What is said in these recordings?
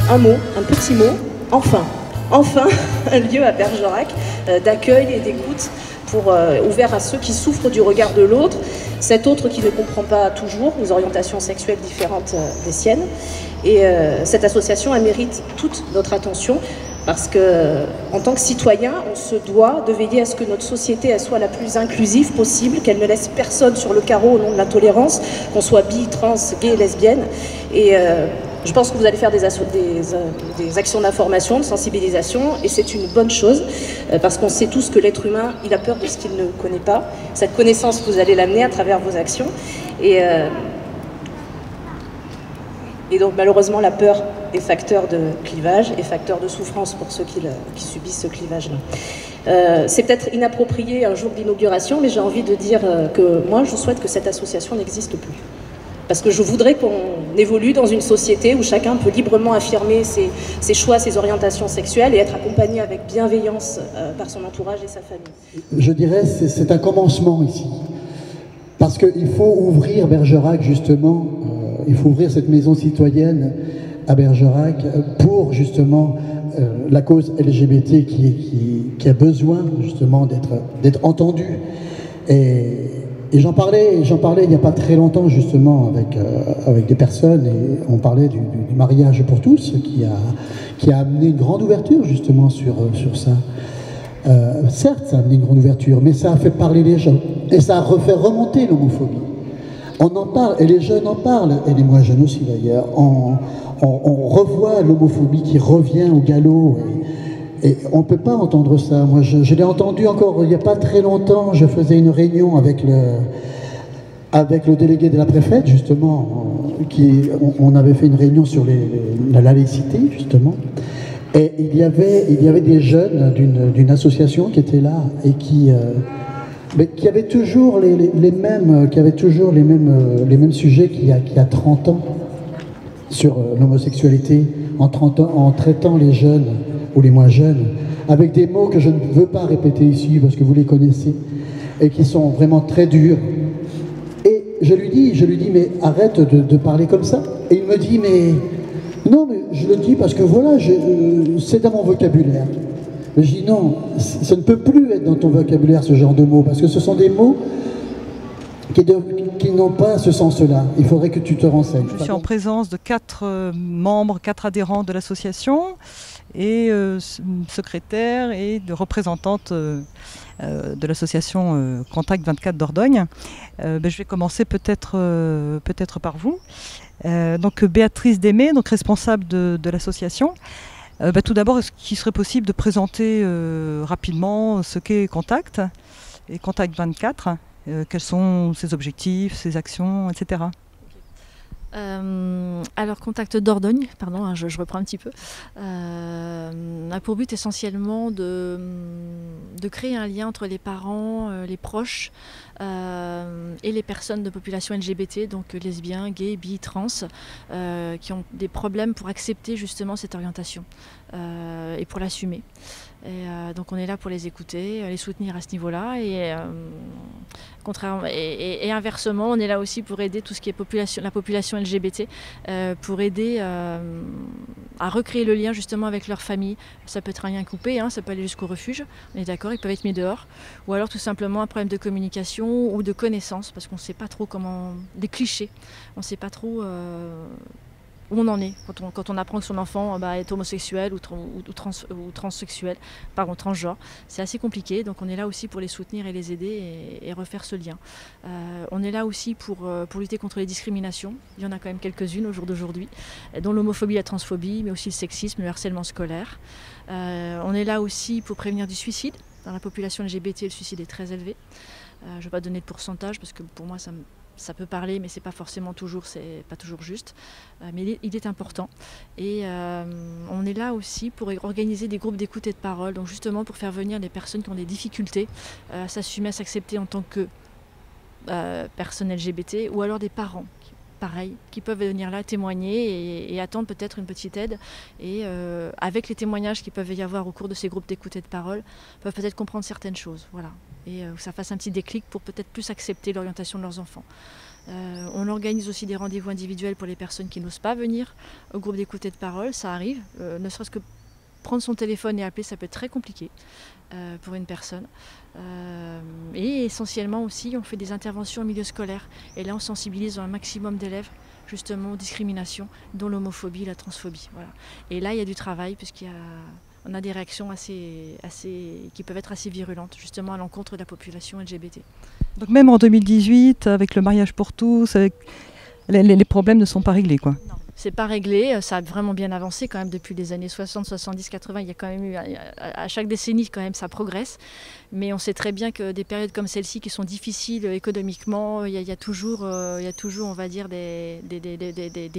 un mot, un petit mot, enfin. Enfin, un lieu à Bergerac d'accueil et d'écoute ouvert à ceux qui souffrent du regard de l'autre, cet autre qui ne comprend pas toujours les orientations sexuelles différentes des siennes. Et cette association, elle mérite toute notre attention parce qu'en tant que citoyen, on se doit de veiller à ce que notre société elle soit la plus inclusive possible, qu'elle ne laisse personne sur le carreau au nom de la tolérance, qu'on soit bi, trans, gay, lesbienne. Et je pense que vous allez faire des actions d'information, de sensibilisation, et c'est une bonne chose, parce qu'on sait tous que l'être humain, il a peur de ce qu'il ne connaît pas. Cette connaissance, vous allez l'amener à travers vos actions. Et donc, malheureusement, la peur est facteur de clivage et facteur de souffrance pour ceux qui subissent ce clivage-là. C'est peut-être inapproprié un jour d'inauguration, mais j'ai envie de dire que moi, je souhaite que cette association n'existe plus. Parce que je voudrais qu'on évolue dans une société où chacun peut librement affirmer ses choix, ses orientations sexuelles et être accompagné avec bienveillance par son entourage et sa famille. Je dirais que c'est un commencement ici. Parce qu'il faut ouvrir Bergerac, justement, il faut ouvrir cette maison citoyenne à Bergerac pour, justement, la cause LGBT qui a besoin, justement, d'être entendue. Et j'en parlais il n'y a pas très longtemps justement avec des personnes et on parlait du mariage pour tous qui a amené une grande ouverture justement sur ça. Certes, ça a amené une grande ouverture, mais ça a fait parler les gens et ça a refait remonter l'homophobie. On en parle et les jeunes en parlent et les moins jeunes aussi d'ailleurs. On revoit l'homophobie qui revient au galop. Et on ne peut pas entendre ça. Moi, je l'ai entendu encore il n'y a pas très longtemps. Je faisais une réunion avec le délégué de la préfète, justement. On avait fait une réunion sur la laïcité, justement. Et il y avait des jeunes d'une association qui étaient là et qui avaient toujours les mêmes sujets qu'il y a 30 ans sur l'homosexualité, en traitant les jeunes ou les moins jeunes, avec des mots que je ne veux pas répéter ici parce que vous les connaissez et qui sont vraiment très durs. Et je lui dis mais arrête de parler comme ça. Et il me dit mais non, mais je le dis parce que voilà, c'est dans mon vocabulaire. Mais je dis non, ça ne peut plus être dans ton vocabulaire ce genre de mots parce que ce sont des mots qui n'ont pas ce sens-là. Il faudrait que tu te renseignes. Je suis en présence de 4 membres, 4 adhérents de l'association et secrétaire et de représentante de l'association Contact 24 Dordogne. Je vais commencer peut-être par vous. Donc Béatrice Démé, donc responsable de l'association. Tout d'abord, est-ce qu'il serait possible de présenter rapidement ce qu'est Contact et Contact 24, quels sont ses objectifs, ses actions, etc. Alors Contact Dordogne, pardon, hein, je reprends un petit peu, a pour but essentiellement de créer un lien entre les parents, les proches et les personnes de population LGBT, donc lesbiens, gays, bi, trans, qui ont des problèmes pour accepter justement cette orientation et pour l'assumer. Donc on est là pour les écouter, les soutenir à ce niveau-là et inversement on est là aussi pour aider tout ce qui est la population LGBT, pour aider à recréer le lien justement avec leur famille. Ça peut être un lien coupé, hein, ça peut aller jusqu'au refuge, on est d'accord, ils peuvent être mis dehors, ou alors tout simplement un problème de communication ou de connaissance, parce qu'on ne sait pas trop comment, des clichés, on ne sait pas trop où on en est quand on apprend que son enfant est homosexuel ou transsexuel, pardon, transgenre. C'est assez compliqué, donc on est là aussi pour les soutenir et les aider et refaire ce lien. On est là aussi pour lutter contre les discriminations. Il y en a quand même quelques-unes au jour d'aujourd'hui, dont l'homophobie, la transphobie, mais aussi le sexisme, le harcèlement scolaire. On est là aussi pour prévenir du suicide. Dans la population LGBT, le suicide est très élevé. Je ne vais pas donner de pourcentage parce que pour moi ça peut parler, mais c'est pas forcément toujours, c'est pas toujours juste. Mais il est important. Et on est là aussi pour organiser des groupes d'écoute et de parole, donc justement pour faire venir des personnes qui ont des difficultés à s'assumer, à s'accepter en tant que personnes LGBT, ou alors des parents, pareil, qui peuvent venir là témoigner et attendre peut-être une petite aide. Et avec les témoignages qui peuvent y avoir au cours de ces groupes d'écoute et de parole, peuvent peut-être comprendre certaines choses. Voilà. Et que ça fasse un petit déclic pour peut-être plus accepter l'orientation de leurs enfants. On organise aussi des rendez-vous individuels pour les personnes qui n'osent pas venir au groupe d'écoute et de parole, ça arrive. Ne serait-ce que prendre son téléphone et appeler, ça peut être très compliqué pour une personne. Et essentiellement aussi, on fait des interventions au milieu scolaire. Et là, on sensibilise un maximum d'élèves justement aux discriminations, dont l'homophobie, la transphobie. Voilà. Et là, il y a du travail puisqu'on a des réactions qui peuvent être assez virulentes, justement à l'encontre de la population LGBT. Donc même en 2018, avec le mariage pour tous, les problèmes ne sont pas réglés, quoi. Non, c'est pas réglé, ça a vraiment bien avancé quand même depuis les années 60, 70, 80, il y a quand même eu, à chaque décennie quand même ça progresse, mais on sait très bien que des périodes comme celle-ci qui sont difficiles économiquement, il y a toujours on va dire des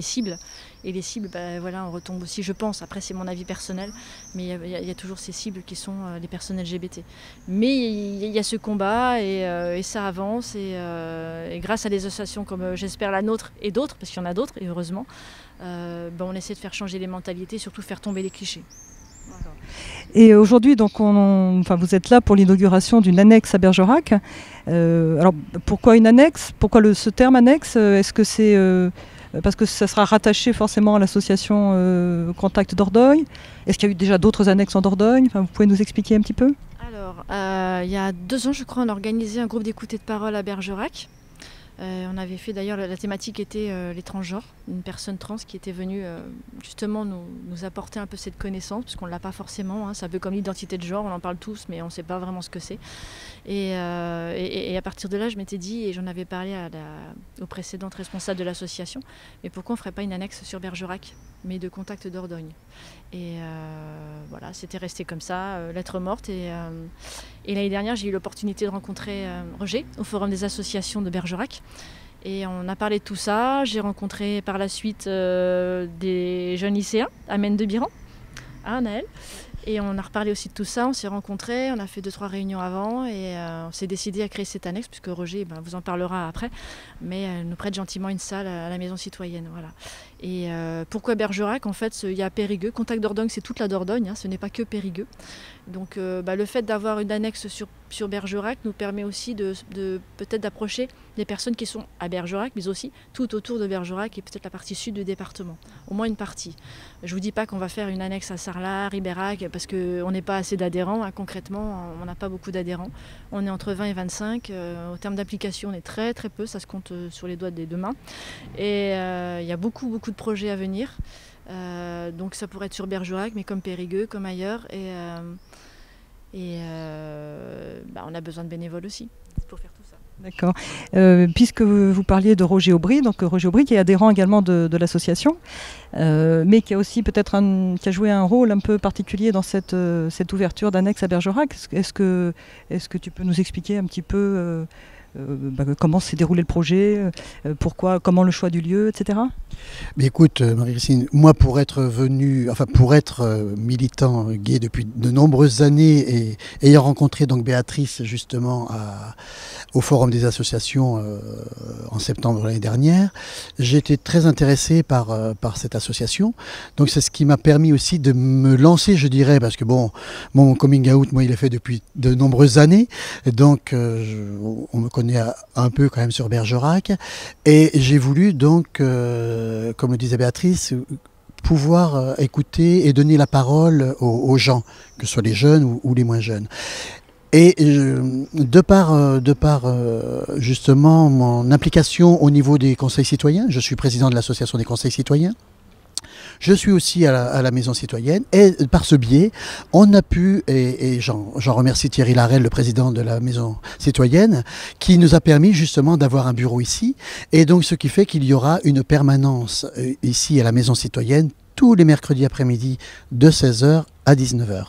cibles, et les cibles, voilà, on retombe aussi, je pense, après c'est mon avis personnel, mais il y a toujours ces cibles qui sont les personnes LGBT. Mais il y a ce combat et ça avance, et grâce à des associations comme j'espère la nôtre et d'autres, parce qu'il y en a d'autres, et heureusement, on essaie de faire changer les mentalités, surtout faire tomber les clichés. Voilà. Et aujourd'hui, donc, vous êtes là pour l'inauguration d'une annexe à Bergerac. Alors, pourquoi une annexe? Pourquoi ce terme annexe? Est-ce que c'est parce que ça sera rattaché forcément à l'association Contact Dordogne? Est-ce qu'il y a eu déjà d'autres annexes en Dordogne? Vous pouvez nous expliquer un petit peu? Alors, il y a 2 ans, je crois, on a organisé un groupe d'écoute et de parole à Bergerac. On avait fait d'ailleurs, la thématique était les transgenres, une personne trans qui était venue justement nous apporter un peu cette connaissance, parce qu'on ne l'a pas forcément, c'est un peu comme l'identité de genre, on en parle tous mais on ne sait pas vraiment ce que c'est. Et à partir de là, je m'étais dit, et j'en avais parlé aux précédentes responsables de l'association, mais pourquoi on ne ferait pas une annexe sur Bergerac, mais de Contact Dordogne? Et voilà, c'était resté comme ça, lettre morte. Et l'année dernière, j'ai eu l'opportunité de rencontrer Roger au Forum des associations de Bergerac. Et on a parlé de tout ça. J'ai rencontré par la suite des jeunes lycéens à Maine-de-Biran, à Naël. Et on a reparlé aussi de tout ça, on s'est rencontrés, on a fait 2-3 réunions avant et on s'est décidé à créer cette annexe, puisque Roger vous en parlera après, mais elle nous prête gentiment une salle à la maison citoyenne. Voilà. Et pourquoi Bergerac? En fait, il y a Périgueux, Contact Dordogne, c'est toute la Dordogne, ce n'est pas que Périgueux. Donc le fait d'avoir une annexe sur Bergerac nous permet aussi de peut-être d'approcher des personnes qui sont à Bergerac, mais aussi tout autour de Bergerac et peut-être la partie sud du département, au moins une partie. Je ne vous dis pas qu'on va faire une annexe à Sarlat, Ribérac, parce qu'on n'est pas assez d'adhérents, concrètement, on n'a pas beaucoup d'adhérents. On est entre 20 et 25, au terme d'application on est très très peu, ça se compte sur les doigts des 2 mains. Et il y a beaucoup de projets à venir, donc ça pourrait être sur Bergerac, mais comme Périgueux, comme ailleurs, on a besoin de bénévoles aussi pour faire tout ça. D'accord. Puisque vous parliez de Roger Aubry, donc Roger Aubry qui est adhérent également de l'association, mais qui a aussi peut-être qui a joué un rôle un peu particulier dans cette ouverture d'annexe à Bergerac. Est-ce que tu peux nous expliquer un petit peu comment s'est déroulé le projet, comment le choix du lieu, etc. Mais écoute, Marie-Christine, moi pour être militant gay depuis de nombreuses années et ayant rencontré donc Béatrice justement au Forum des associations en septembre l'année dernière, j'ai été très intéressé par cette association. Donc c'est ce qui m'a permis aussi de me lancer, je dirais, parce que mon coming out, moi il est fait depuis de nombreuses années, donc on me connaît un peu quand même sur Bergerac, et j'ai voulu donc, comme le disait Béatrice, pouvoir écouter et donner la parole aux gens, que ce soit les jeunes ou les moins jeunes. Et de par justement mon implication au niveau des conseils citoyens, je suis président de l'association des conseils citoyens, je suis aussi à la maison citoyenne, et par ce biais, on a pu, et j'en remercie Thierry Larel, le président de la maison citoyenne, qui nous a permis justement d'avoir un bureau ici, et donc ce qui fait qu'il y aura une permanence ici à la maison citoyenne tous les mercredis après-midi de 16h à 19h.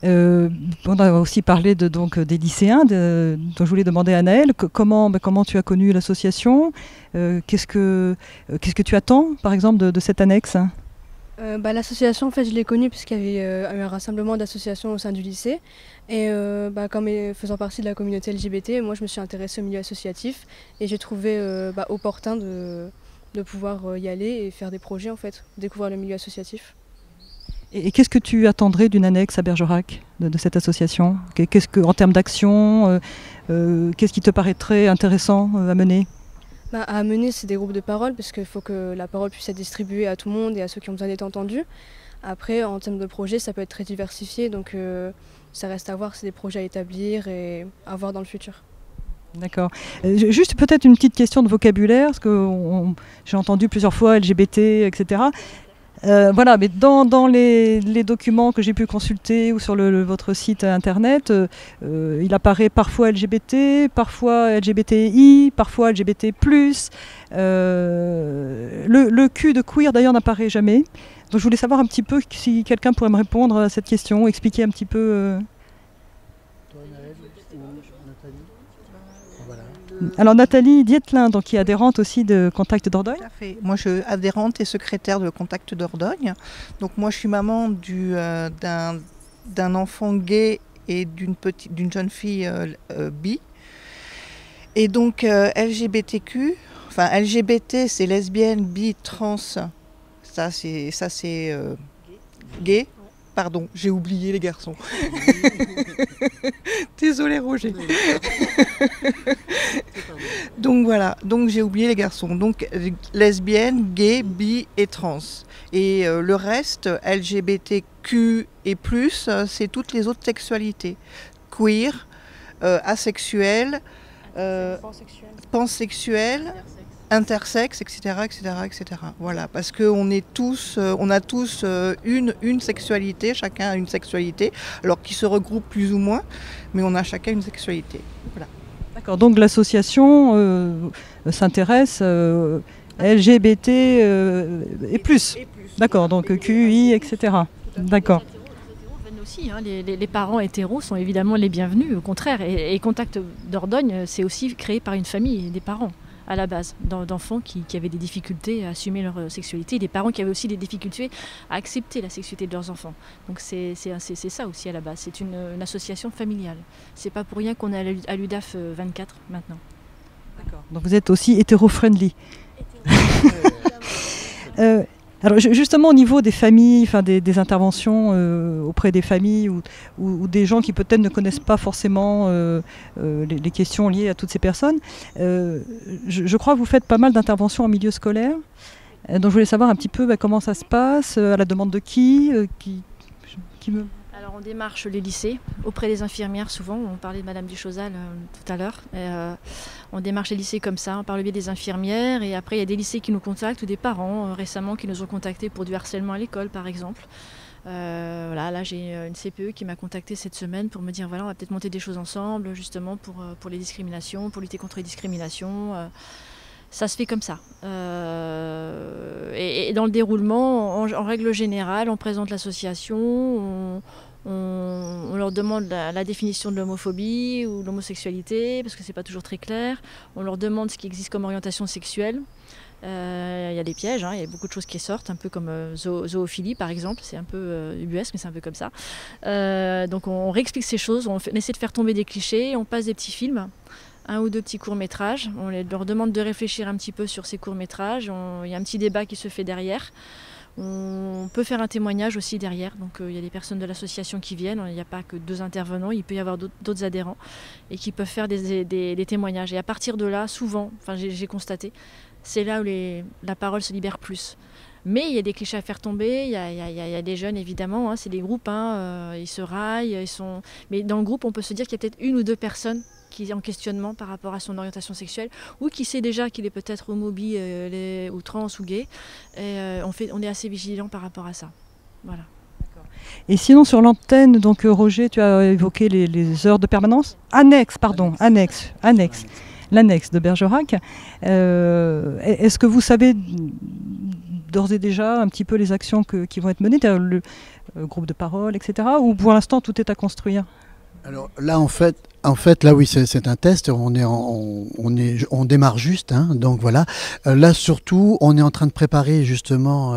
On a aussi parlé des lycéens, dont je voulais demander à Naël, comment tu as connu l'association, qu'est-ce que tu attends par exemple de cette annexe? L'association, en fait, je l'ai connue puisqu'il y avait eu un rassemblement d'associations au sein du lycée, et comme faisant partie de la communauté LGBT, moi je me suis intéressée au milieu associatif et j'ai trouvé opportun de pouvoir y aller et faire des projets, en fait, découvrir le milieu associatif. Et qu'est-ce que tu attendrais d'une annexe à Bergerac, de cette association? En termes d'action, qu'est-ce qui te paraîtrait intéressant à mener? À mener, c'est des groupes de parole, parce qu'il faut que la parole puisse être distribuée à tout le monde et à ceux qui ont besoin d'être entendus. Après, en termes de projets, ça peut être très diversifié, donc ça reste à voir, c'est des projets à établir et à voir dans le futur. D'accord. Juste peut-être une petite question de vocabulaire, parce que j'ai entendu plusieurs fois LGBT, etc. Voilà, mais dans les documents que j'ai pu consulter ou sur votre site internet, il apparaît parfois LGBT, parfois LGBTI, parfois LGBT+. Le Q de queer d'ailleurs n'apparaît jamais. Donc je voulais savoir un petit peu si quelqu'un pourrait me répondre à cette question, expliquer un petit peu. Alors Nathalie Dietlin, donc, qui est adhérente aussi de Contact Dordogne. Tout à fait. Moi je suis adhérente et secrétaire de Contact Dordogne. Donc moi je suis maman d'un enfant gay et d'une jeune fille bi. Et donc LGBTQ, enfin LGBT c'est lesbienne, bi, trans, ça c'est gay. Pardon, j'ai oublié les garçons. Désolée Roger. Donc voilà, donc j'ai oublié les garçons. Donc lesbienne, gay, bi et trans. Et le reste, LGBTQ et plus, c'est toutes les autres sexualités. Queer, asexuel, pansexuel, intersexe, etc., etc., etc. Voilà, parce qu'on est tous, on a tous une sexualité, chacun a une sexualité, alors qui se regroupe plus ou moins, mais on a chacun une sexualité. Voilà. D'accord, donc l'association s'intéresse LGBT et plus. D'accord, donc QI, etc. D'accord. Aussi, hein, les parents hétéros sont évidemment les bienvenus, au contraire. Et Contact Dordogne, c'est aussi créé par une famille, des parents à la base, d'enfants qui avaient des difficultés à assumer leur sexualité, et des parents qui avaient aussi des difficultés à accepter la sexualité de leurs enfants. Donc c'est ça aussi à la base, c'est une association familiale. C'est pas pour rien qu'on est à l'UDAF 24 maintenant. D'accord. Donc vous êtes aussi hétéro-friendly. Alors justement au niveau des familles, enfin des interventions auprès des familles ou des gens qui peut-être ne connaissent pas forcément les questions liées à toutes ces personnes, je crois que vous faites pas mal d'interventions en milieu scolaire. Donc je voulais savoir un petit peu comment ça se passe, à la demande de qui me... Alors on démarche les lycées, auprès des infirmières souvent, on parlait de Madame Duchosal tout à l'heure, on démarche les lycées comme ça, par le biais des infirmières, et après il y a des lycées qui nous contactent, ou des parents récemment qui nous ont contactés pour du harcèlement à l'école par exemple. Voilà, là j'ai une CPE qui m'a contactée cette semaine pour me dire voilà, on va peut-être monter des choses ensemble justement pour les discriminations, pour lutter contre les discriminations. Ça se fait comme ça. Et dans le déroulement, en règle générale, on présente l'association, on leur demande la définition de l'homophobie ou de l'homosexualité, parce que c'est pas toujours très clair. On leur demande ce qui existe comme orientation sexuelle. Il y a des pièges, hein, il y a beaucoup de choses qui sortent, un peu comme zoophilie par exemple, c'est un peu ubuesque mais c'est un peu comme ça. Donc on réexplique ces choses, on essaie de faire tomber des clichés, on passe des petits films, un ou deux petits courts-métrages, on leur demande de réfléchir un petit peu sur ces courts-métrages, il y a un petit débat qui se fait derrière. On peut faire un témoignage aussi derrière, donc il y a des personnes de l'association qui viennent, il n'y a pas que 2 intervenants, il peut y avoir d'autres adhérents et qui peuvent faire des témoignages. Et à partir de là, souvent, enfin j'ai constaté, c'est là où la parole se libère plus. Mais il y a des clichés à faire tomber, il y a des jeunes évidemment, hein, c'est des groupes, hein, ils se raillent, mais dans le groupe on peut se dire qu'il y a peut-être 1 ou 2 personnes qui est en questionnement par rapport à son orientation sexuelle, ou qui sait déjà qu'il est peut-être homo, bi, ou trans ou gay. Et on est assez vigilant par rapport à ça. Voilà. Et sinon sur l'antenne, donc Roger, tu as évoqué les heures de permanence annexe l'annexe de Bergerac. Est-ce que vous savez d'ores et déjà un petit peu les actions qui vont être menées, le groupe de parole, etc. ou pour l'instant tout est à construire? Alors là, en fait, là, oui, c'est un test. On démarre juste, hein, donc voilà. Là, surtout, on est en train de préparer justement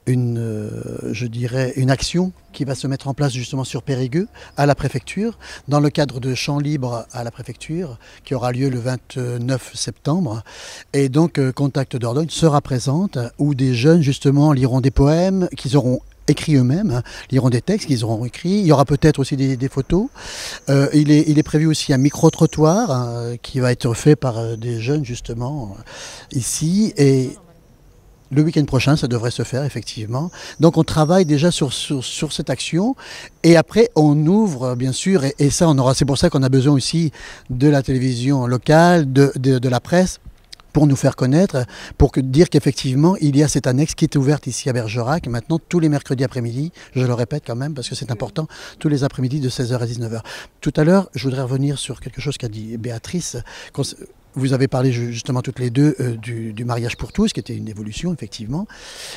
je dirais, une action qui va se mettre en place justement sur Périgueux, à la préfecture, dans le cadre de Champs libres à la préfecture, qui aura lieu le 29 septembre. Et donc, Contact Dordogne sera présente, où des jeunes justement liront des poèmes qu'ils auront écrit eux-mêmes, hein, liront des textes qu'ils auront écrits. Il y aura peut-être aussi des photos. Il est prévu aussi un micro-trottoir hein, qui va être fait par des jeunes justement ici. Et le week-end prochain, ça devrait se faire effectivement. Donc on travaille déjà sur cette action et après on ouvre bien sûr et ça on aura. C'est pour ça qu'on a besoin aussi de la télévision locale, de la presse pour nous faire connaître, pour dire qu'effectivement il y a cette annexe qui est ouverte ici à Bergerac maintenant tous les mercredis après-midi. Je le répète quand même parce que c'est important, tous les après-midi de 16h à 19h. Tout à l'heure, je voudrais revenir sur quelque chose qu'a dit Béatrice. Vous avez parlé justement toutes les deux du mariage pour tous, qui était une évolution, effectivement.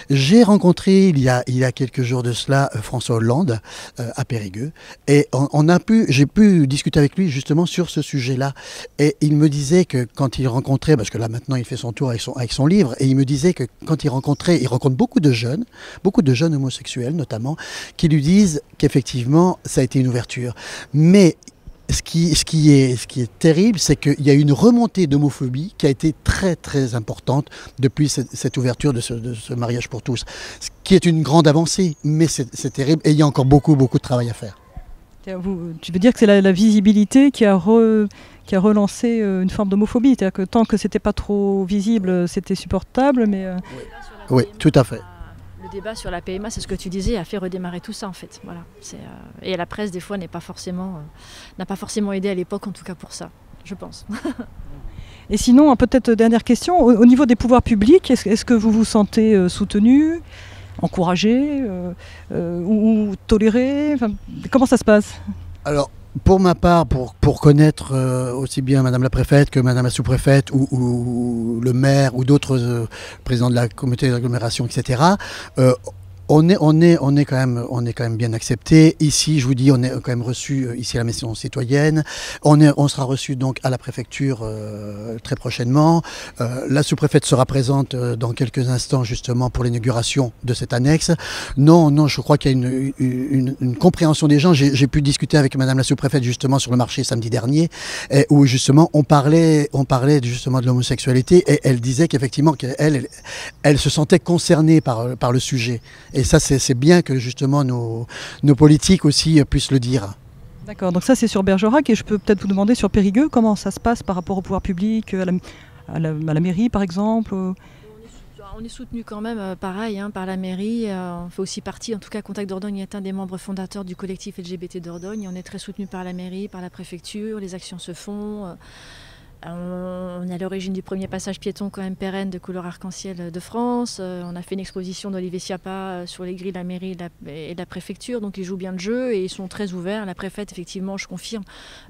J'ai rencontré, il y a quelques jours de cela, François Hollande, à Périgueux. Et j'ai pu discuter avec lui, justement, sur ce sujet-là. Et il me disait que quand il rencontrait, parce que là, maintenant, il fait son tour avec son livre, et il me disait que quand il rencontre beaucoup de jeunes homosexuels, notamment, qui lui disent qu'effectivement, ça a été une ouverture. Mais ce qui est terrible, c'est qu'il y a une remontée d'homophobie qui a été très très importante depuis cette ouverture de ce mariage pour tous, ce qui est une grande avancée, mais c'est terrible et il y a encore beaucoup de travail à faire. Tu veux dire que c'est la visibilité qui a relancé une forme d'homophobie, c'est-à-dire que tant que c'était pas trop visible, c'était supportable, mais... Oui, tout à fait. Le débat sur la PMA, c'est ce que tu disais, a fait redémarrer tout ça en fait. Voilà. Et la presse des fois n'a pas forcément aidé à l'époque, en tout cas pour ça, je pense. Et sinon, peut-être dernière question, au niveau des pouvoirs publics, est-ce que vous vous sentez soutenu, encouragé ou toléré, enfin, comment ça se passe? Alors, pour ma part, pour connaître aussi bien Madame la préfète que Madame la sous-préfète ou le maire ou d'autres présidents de la communauté d'agglomération, etc., on est quand même bien accepté. Ici, je vous dis, on est quand même reçu ici à la maison citoyenne. On sera reçu donc à la préfecture très prochainement. La sous-préfète sera présente dans quelques instants justement pour l'inauguration de cette annexe. Non, je crois qu'il y a une compréhension des gens. J'ai pu discuter avec Madame la sous-préfète justement sur le marché samedi dernier, où justement on parlait justement de l'homosexualité et elle disait qu'effectivement elle se sentait concernée par le sujet. Et ça, c'est bien que justement nos politiques aussi puissent le dire. D'accord, donc ça c'est sur Bergerac et je peux peut-être vous demander sur Périgueux, comment ça se passe par rapport au pouvoir public, à la mairie par exemple? On est soutenu quand même, pareil, hein, par la mairie. On fait aussi partie, en tout cas Contact Dordogne est un des membres fondateurs du collectif LGBT Dordogne. On est très soutenu par la mairie, par la préfecture, les actions se font. On est à l'origine du premier passage piéton quand même pérenne de couleur arc-en-ciel de France. On a fait une exposition d'Olivier Schiappa sur les grilles de la mairie et de la préfecture. Donc ils jouent bien le jeu et ils sont très ouverts. La préfète, effectivement, je confirme,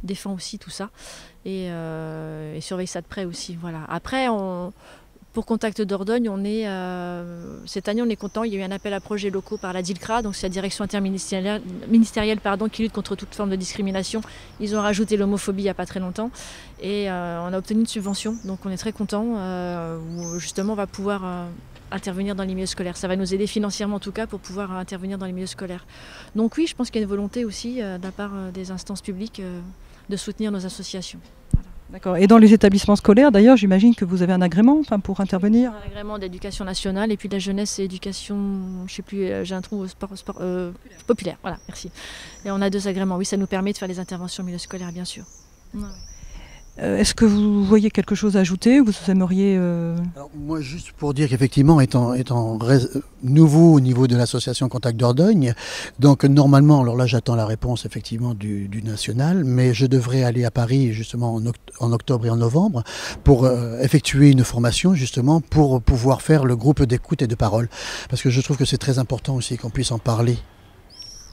défend aussi tout ça et surveille ça de près aussi. Voilà. Après, pour Contact Dordogne, cette année on est content. Il y a eu un appel à projets locaux par la DILCRA, donc c'est la direction interministérielle qui lutte contre toute forme de discrimination. Ils ont rajouté l'homophobie il n'y a pas très longtemps et on a obtenu une subvention, donc on est très content où justement on va pouvoir intervenir dans les milieux scolaires. Ça va nous aider financièrement en tout cas pour pouvoir intervenir dans les milieux scolaires. Donc oui, je pense qu'il y a une volonté aussi de la part des instances publiques de soutenir nos associations. D'accord. Et dans les établissements scolaires, d'ailleurs, j'imagine que vous avez un agrément pour intervenir? Un agrément d'éducation nationale et puis de la jeunesse et éducation, je ne sais plus, j'ai un trou, sport populaire. Voilà, merci. Et on a 2 agréments. Oui, ça nous permet de faire des interventions au milieu scolaire, bien sûr. Ouais. Est-ce que vous voyez quelque chose à ajouter? Vous aimeriez... Alors, moi, juste pour dire qu'effectivement, étant nouveau au niveau de l'association Contact Dordogne, donc normalement, alors là j'attends la réponse effectivement du national, mais je devrais aller à Paris justement en octobre et en novembre pour effectuer une formation justement pour pouvoir faire le groupe d'écoute et de parole. Parce que je trouve que c'est très important aussi qu'on puisse en parler.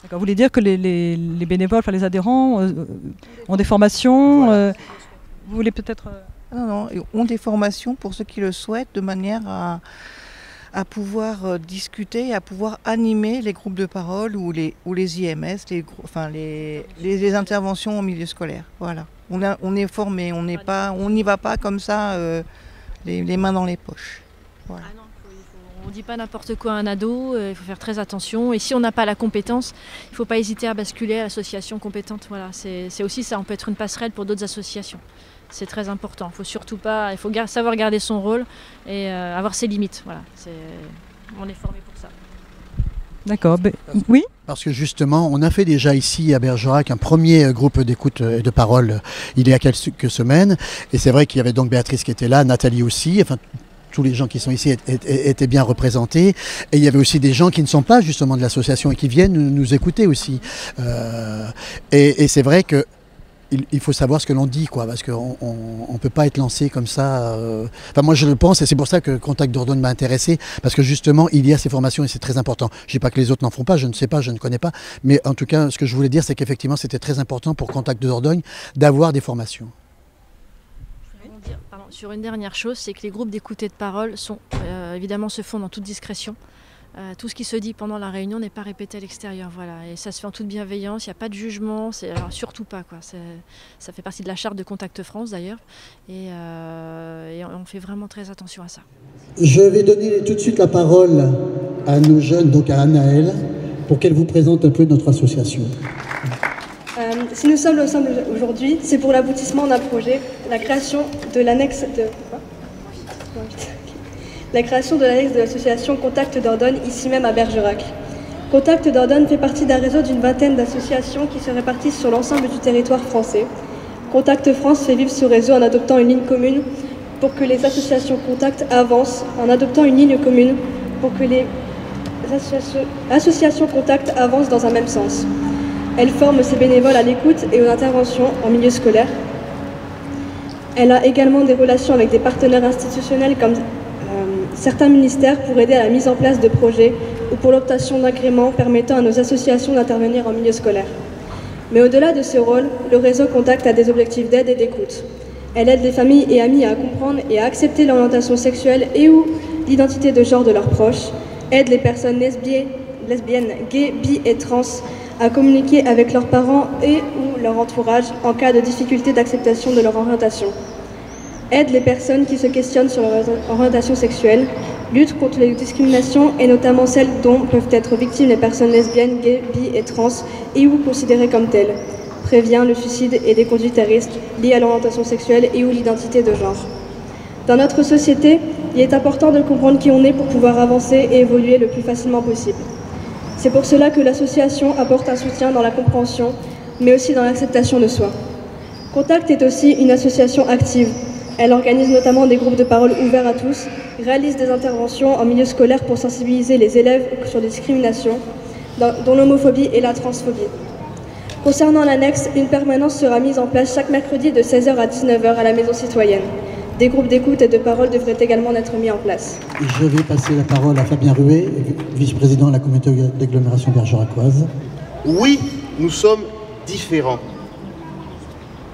D'accord. Vous voulez dire que les bénévoles, les adhérents ont des formations Voilà. Vous voulez peut-être... Non, ont des formations pour ceux qui le souhaitent, de manière à pouvoir discuter, à pouvoir animer les groupes de parole ou les IMS, les interventions au milieu scolaire. Voilà. On est formé, on n'y va pas comme ça, les mains dans les poches. Voilà. Ah non, on ne dit pas n'importe quoi à un ado, il faut faire très attention. Et si on n'a pas la compétence, il ne faut pas hésiter à basculer à l'association compétente. Voilà, c'est aussi ça, on peut être une passerelle pour d'autres associations. C'est très important. Il faut savoir garder son rôle et avoir ses limites. Voilà, on est formé pour ça. D'accord, oui. Parce que justement, on a fait déjà ici à Bergerac un premier groupe d'écoute et de parole il y a quelques semaines. Et c'est vrai qu'il y avait donc Béatrice qui était là, Nathalie aussi, enfin tous les gens qui sont ici étaient bien représentés. Et il y avait aussi des gens qui ne sont pas justement de l'association et qui viennent nous écouter aussi. Et c'est vrai que il faut savoir ce que l'on dit, quoi, parce qu'on ne peut pas être lancé comme ça. Enfin, moi, je le pense, et c'est pour ça que Contact Dordogne m'a intéressé, parce que justement, il y a ces formations et c'est très important. Je ne dis pas que les autres n'en font pas, je ne sais pas, je ne connais pas, mais en tout cas, ce que je voulais dire, c'est qu'effectivement, c'était très important pour Contact Dordogne d'avoir des formations. Sur une dernière chose, c'est que les groupes d'écoute et de parole sont, évidemment se font dans toute discrétion. Tout ce qui se dit pendant la réunion n'est pas répété à l'extérieur, voilà. Et ça se fait en toute bienveillance, il n'y a pas de jugement, alors surtout pas, quoi. Ça fait partie de la charte de Contact France d'ailleurs, et on fait vraiment très attention à ça. Je vais donner tout de suite la parole à nos jeunes, donc à Anaëlle, pour qu'elle vous présente un peu notre association. Si nous sommes ensemble aujourd'hui, c'est pour l'aboutissement d'un projet, la création de l'annexe de... La création de l'annexe de l'association Contact Dordogne, ici même à Bergerac. Contact Dordogne fait partie d'un réseau d'une vingtaine d'associations qui se répartissent sur l'ensemble du territoire français. Contact France fait vivre ce réseau en adoptant une ligne commune pour que les associations Contact avancent, en adoptant une ligne commune pour que les associations Contact avancent dans un même sens. Elle forme ses bénévoles à l'écoute et aux interventions en milieu scolaire. Elle a également des relations avec des partenaires institutionnels comme certains ministères pour aider à la mise en place de projets ou pour l'obtention d'agréments permettant à nos associations d'intervenir en milieu scolaire. Mais au-delà de ce rôle, le réseau Contact a des objectifs d'aide et d'écoute. Elle aide les familles et amis à comprendre et à accepter l'orientation sexuelle et ou l'identité de genre de leurs proches, aide les personnes lesbiennes, gays, bi et trans à communiquer avec leurs parents et ou leur entourage en cas de difficulté d'acceptation de leur orientation. Aide les personnes qui se questionnent sur leur orientation sexuelle, lutte contre les discriminations et notamment celles dont peuvent être victimes les personnes lesbiennes, gays, bi et trans et ou considérées comme telles, prévient le suicide et des conduites à risque liées à l'orientation sexuelle et ou l'identité de genre. Dans notre société, il est important de comprendre qui on est pour pouvoir avancer et évoluer le plus facilement possible. C'est pour cela que l'association apporte un soutien dans la compréhension, mais aussi dans l'acceptation de soi. Contact est aussi une association active. Elle organise notamment des groupes de parole ouverts à tous, réalise des interventions en milieu scolaire pour sensibiliser les élèves sur les discriminations, dont l'homophobie et la transphobie. Concernant l'annexe, une permanence sera mise en place chaque mercredi de 16h à 19h à la Maison Citoyenne. Des groupes d'écoute et de parole devraient également être mis en place. Je vais passer la parole à Fabien Ruet, vice-président de la communauté d'agglomération bergeracoise. Oui, nous sommes différents.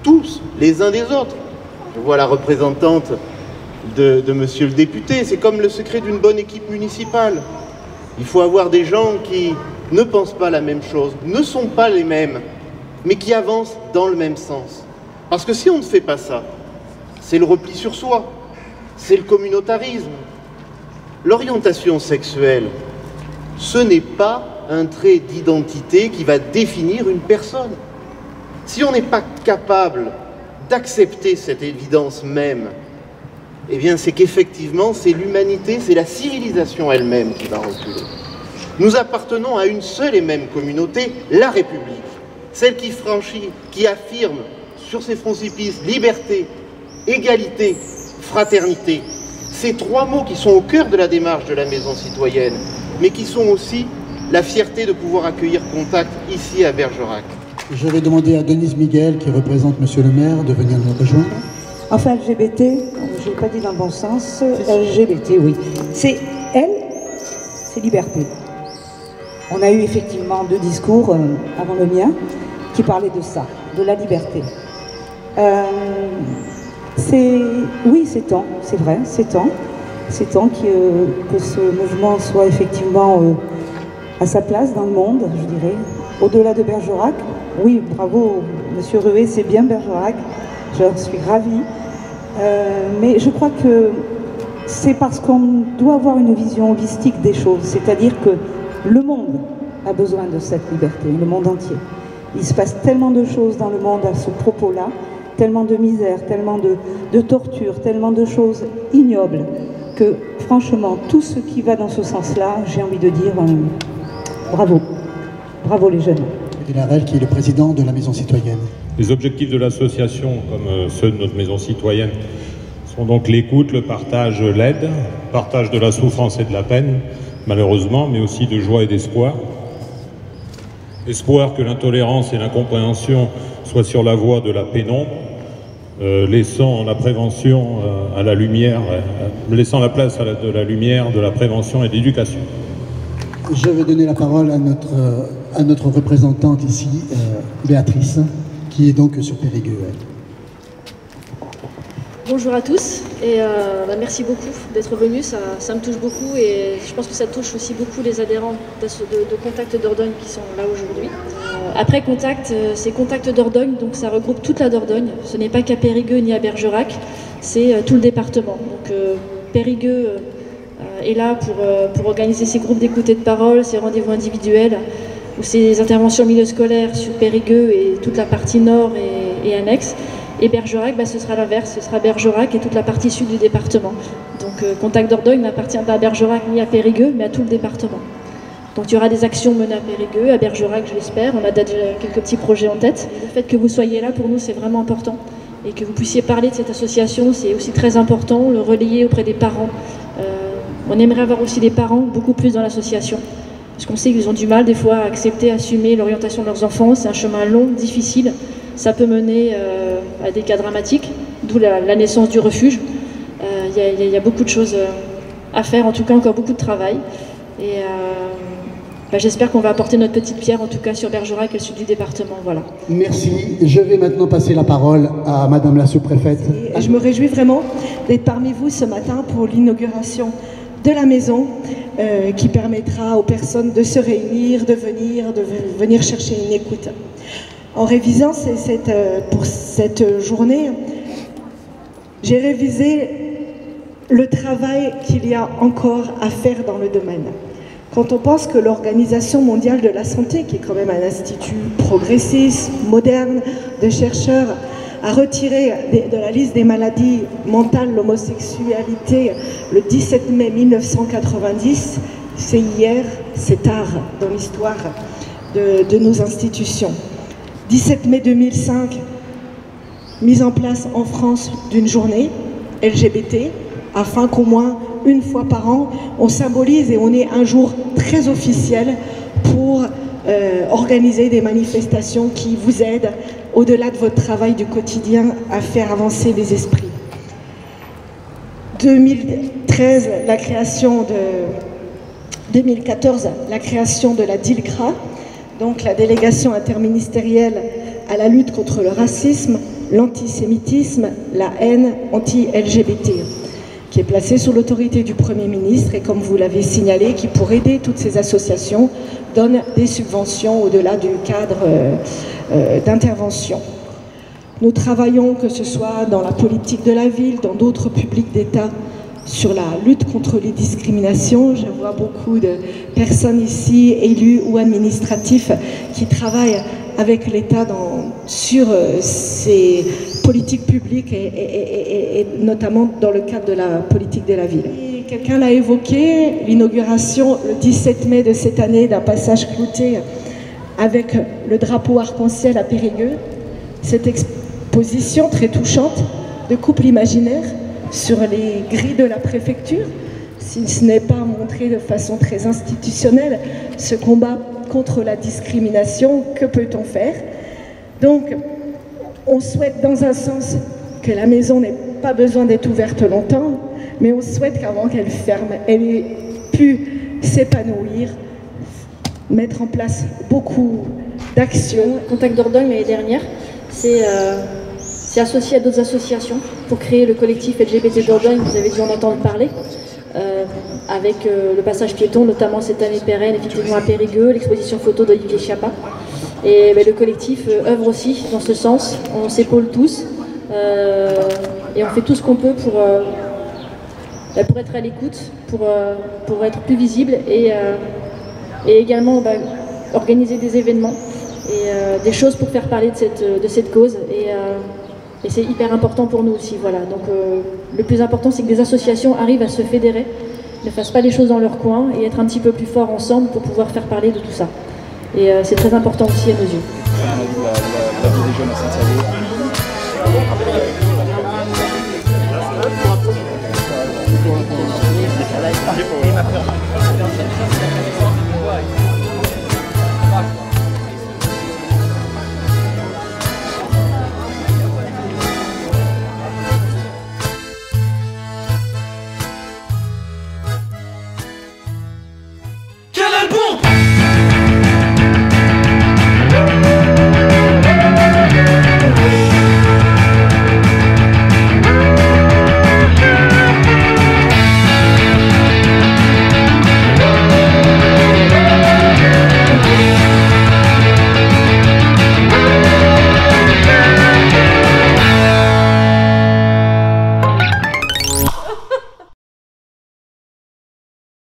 Tous, les uns des autres. Je vois la représentante de monsieur le député. C'est comme le secret d'une bonne équipe municipale. Il faut avoir des gens qui ne pensent pas la même chose, ne sont pas les mêmes, mais qui avancent dans le même sens. Parce que si on ne fait pas ça, c'est le repli sur soi, c'est le communautarisme. L'orientation sexuelle, ce n'est pas un trait d'identité qui va définir une personne. Si on n'est pas capable d'accepter cette évidence même, eh bien c'est qu'effectivement c'est l'humanité, c'est la civilisation elle-même qui va reculer. Nous appartenons à une seule et même communauté, la République, celle qui franchit, qui affirme sur ses frontispices liberté, égalité, fraternité. Ces trois mots qui sont au cœur de la démarche de la Maison Citoyenne, mais qui sont aussi la fierté de pouvoir accueillir Contact ici à Bergerac. Je vais demander à Denise Miguel, qui représente monsieur le maire, de venir nous rejoindre. Enfin, LGBT, je n'ai pas dit dans le bon sens, LGBT, oui. C'est elle, c'est liberté. On a eu effectivement 2 discours avant le mien qui parlaient de ça, de la liberté. Oui, c'est temps, c'est vrai, c'est temps. C'est temps que ce mouvement soit effectivement à sa place dans le monde, je dirais. Au-delà de Bergerac, oui, bravo, monsieur Ruet, c'est bien Bergerac, j'en suis ravie. Mais je crois que c'est parce qu'on doit avoir une vision holistique des choses, c'est-à-dire que le monde a besoin de cette liberté, le monde entier. Il se passe tellement de choses dans le monde à ce propos-là, tellement de misère, tellement de torture, tellement de choses ignobles, que franchement, tout ce qui va dans ce sens-là, j'ai envie de dire, Bravo. Bravo les jeunes. Larel, qui est le président de la Maison Citoyenne. Les objectifs de l'association, comme ceux de notre Maison Citoyenne, sont donc l'écoute, le partage, l'aide, partage de la souffrance et de la peine, malheureusement, mais aussi de joie et d'espoir. Espoir que l'intolérance et l'incompréhension soient sur la voie de la pénombre, laissant la prévention à la lumière, laissant la place de la lumière, de la prévention et de l'éducation. Je vais donner la parole à notre représentante ici, Béatrice, qui est donc sur Périgueux. Bonjour à tous et merci beaucoup d'être venus, ça me touche beaucoup et je pense que ça touche aussi beaucoup les adhérents de Contact Dordogne qui sont là aujourd'hui. Après Contact, c'est Contact Dordogne, donc ça regroupe toute la Dordogne, ce n'est pas qu'à Périgueux ni à Bergerac, c'est tout le département. Donc Périgueux est là pour organiser ces groupes d'écoute et de parole, ces rendez-vous individuels ou ces interventions milieu scolaire sur Périgueux et toute la partie nord et annexe. Et Bergerac, ce sera l'inverse, ce sera Bergerac et toute la partie sud du département. Donc Contact Dordogne n'appartient pas à Bergerac ni à Périgueux, mais à tout le département. Donc il y aura des actions menées à Périgueux, à Bergerac je l'espère, on a déjà quelques petits projets en tête. Et le fait que vous soyez là pour nous c'est vraiment important et que vous puissiez parler de cette association c'est aussi très important, le relayer auprès des parents. On aimerait avoir aussi des parents beaucoup plus dans l'association. Parce qu'on sait qu'ils ont du mal des fois à accepter, à assumer l'orientation de leurs enfants, c'est un chemin long, difficile. Ça peut mener à des cas dramatiques, d'où la naissance du refuge. Il y a beaucoup de choses à faire, en tout cas encore beaucoup de travail. Et j'espère qu'on va apporter notre petite pierre, en tout cas sur Bergerac et le sud du département. Voilà. Merci. Je vais maintenant passer la parole à Madame la sous-préfète. Je me réjouis vraiment d'être parmi vous ce matin pour l'inauguration de la maison qui permettra aux personnes de se réunir, de venir chercher une écoute. En révisant pour cette journée, j'ai révisé le travail qu'il y a encore à faire dans le domaine. Quand on pense que l'Organisation mondiale de la santé, qui est quand même un institut progressiste, moderne, de chercheurs, a retiré de la liste des maladies mentales l'homosexualité le 17 mai 1990, c'est hier, c'est tard dans l'histoire de nos institutions. 17 mai 2005, mise en place en France d'une journée LGBT, afin qu'au moins une fois par an, on symbolise et on ait un jour très officiel pour organiser des manifestations qui vous aident, au-delà de votre travail du quotidien, à faire avancer les esprits. 2014, la création de la DILCRA, donc la délégation interministérielle à la lutte contre le racisme, l'antisémitisme, la haine anti-LGBT, qui est placée sous l'autorité du Premier ministre et, comme vous l'avez signalé, qui, pour aider toutes ces associations, donne des subventions au-delà du cadre d'intervention. Nous travaillons, que ce soit dans la politique de la ville, dans d'autres publics d'État, sur la lutte contre les discriminations. Je vois beaucoup de personnes ici, élus ou administratifs, qui travaillent avec l'État sur ces politiques publiques et notamment dans le cadre de la politique de la ville. Quelqu'un l'a évoqué, l'inauguration le 17 mai de cette année d'un passage clouté avec le drapeau arc-en-ciel à Périgueux. Cette exposition très touchante de couples imaginaires sur les grilles de la préfecture, si ce n'est pas montré de façon très institutionnelle, ce combat contre la discrimination, que peut-on faire? Donc, on souhaite dans un sens que la maison n'ait pas besoin d'être ouverte longtemps, mais on souhaite qu'avant qu'elle ferme, elle ait pu s'épanouir, mettre en place beaucoup d'actions. Contact Dordogne l'année dernière, c'est associé à d'autres associations pour créer le collectif LGBT Dordogne, vous avez dû en entendre parler, avec le passage piéton, notamment cette année pérenne, effectivement à Périgueux, l'exposition photo d'Olivier Chiappa. Et le collectif œuvre aussi dans ce sens, on s'épaule tous et on fait tout ce qu'on peut pour être à l'écoute, pour être plus visible et également organiser des événements et des choses pour faire parler de cette cause. Et c'est hyper important pour nous aussi. Voilà. Donc le plus important, c'est que des associations arrivent à se fédérer ne fassent pas les choses dans leur coin et être un petit peu plus forts ensemble pour pouvoir faire parler de tout ça. Et c'est très important aussi à nos yeux. La vie des jeunes à Saint-Thierry.